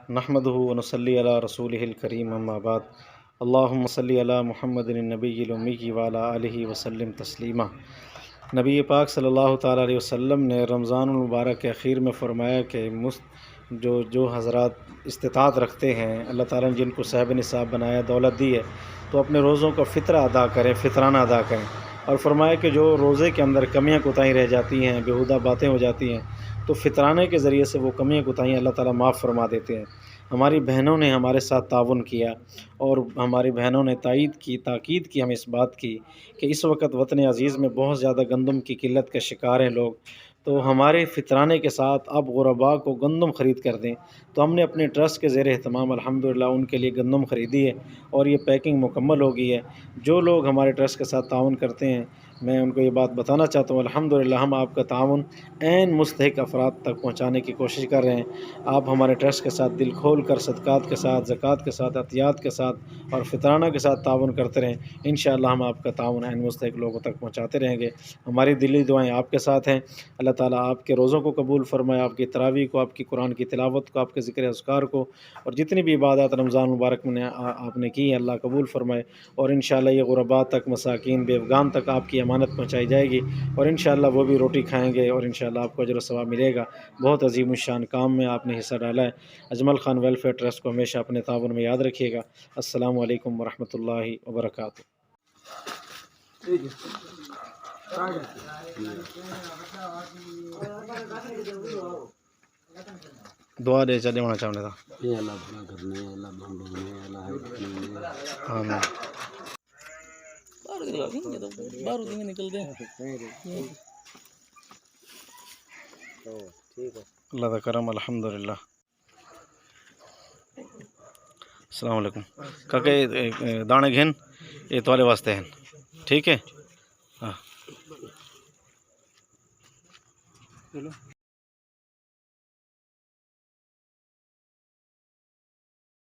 नहमदुहु व नुसल्ली अला रसूलिहिल करीम अम्मा बाद। अल्लाहुम्मा सल्लि अला मुहम्मदिन नबिय्यिल उम्मी व अला आलिहि व सल्लिम तस्लीमा। नबी पाक सल्लल्लाहु ताला अलैहि वसल्लम ने रमज़ानुल मुबारक के आखिर में फ़रमाया कि जो हज़रात इस्तिताअत रखते हैं, अल्लाह ताला ने जिनको साहिब निसाब बनाया, दौलत दी है, तो अपने रोज़ों का फ़ित्रा अदा करें, फ़ितराना अदा करें। और फ़रमाया कि जो रोज़े के अंदर कमियाँ कोताही रह जाती हैं, बेहुदा बातें हो जाती हैं, तो फ़ितराने के ज़रिए से वो कमियाँ कोताहियाँ अल्लाह ताला माफ़ फ़रमा देते हैं। हमारी बहनों ने हमारे साथ ताउन किया और हमारी बहनों ने ताकीद की हमें इस बात की कि इस वक्त वतन अज़ीज़ में बहुत ज़्यादा गंदम की किल्लत के शिकार हैं लोग, तो हमारे फ़ितराने के साथ अब गुरबा को गंदम ख़रीद कर दें। तो हमने अपने ट्रस्ट के ज़ेर एहतमाम अल्हम्दुलिल्लाह उनके लिए गंदम ख़रीदी है और ये पैकिंग मुकम्मल हो गई है। जो लोग हमारे ट्रस्ट के साथ ताउन करते हैं, मैं उनको ये बात बताना चाहता हूँ, अल्हम्दुलिल्लाह हम आपका ताउन ऐन मुस्तहिक़ अफ़राद तक पहुँचाने की कोशिश कर रहे हैं। आप हमारे ट्रस्ट के साथ दिल खोल कर सदक़ात के साथ, ज़कात के साथ, अतियात के साथ और फ़ितराना के साथ ताउन करते रहें। इंशाअल्लाह हम आपका ताउन ऐन मुस्तहिक़ लोगों तक पहुँचाते रहेंगे। हमारी दिली दुआएँ आपके साथ हैं। अल्लाह ताला आपके रोज़ों को कबूल फ़रमाए, आपकी तरावी को, आपकी कुरान की तिलावत को, आपके ज़िक्र अज़कार को और जितनी भी इबादत रमज़ान मुबारक में आपने की है, अल्लाह कबूल फ़रमाए। और इंशाअल्लाह ये गुरबा तक, मसाकीन, बेवगान तक आपकी अमानत पहुँचाई जाएगी और इंशाअल्लाह वो भी रोटी खाएँगे और इंशाअल्लाह आपको अजर व सवाब मिलेगा। बहुत अज़ीम शान काम में आपने हिस्सा डाला है। अजमल खान वेलफेयर ट्रस्ट को हमेशा अपने ताउन में याद रखिएगा। अस्सलामु अलैकुम व रहमतुल्लाहि व बरकातुहू। दुआ दे चले होना चाहने था। ये अल्लाह भला करने, अल्लाह हम लोग ने, अल्लाह है करने। आमीन। बाहर निकलते हैं। अल्लाह दा करम अल्हम्दुलिल्लाह। अस्सलाम वालेकुम काका, ये दाने घेन ये तुम्हारे वास्ते हैं, ठीक है। हाँ चलो।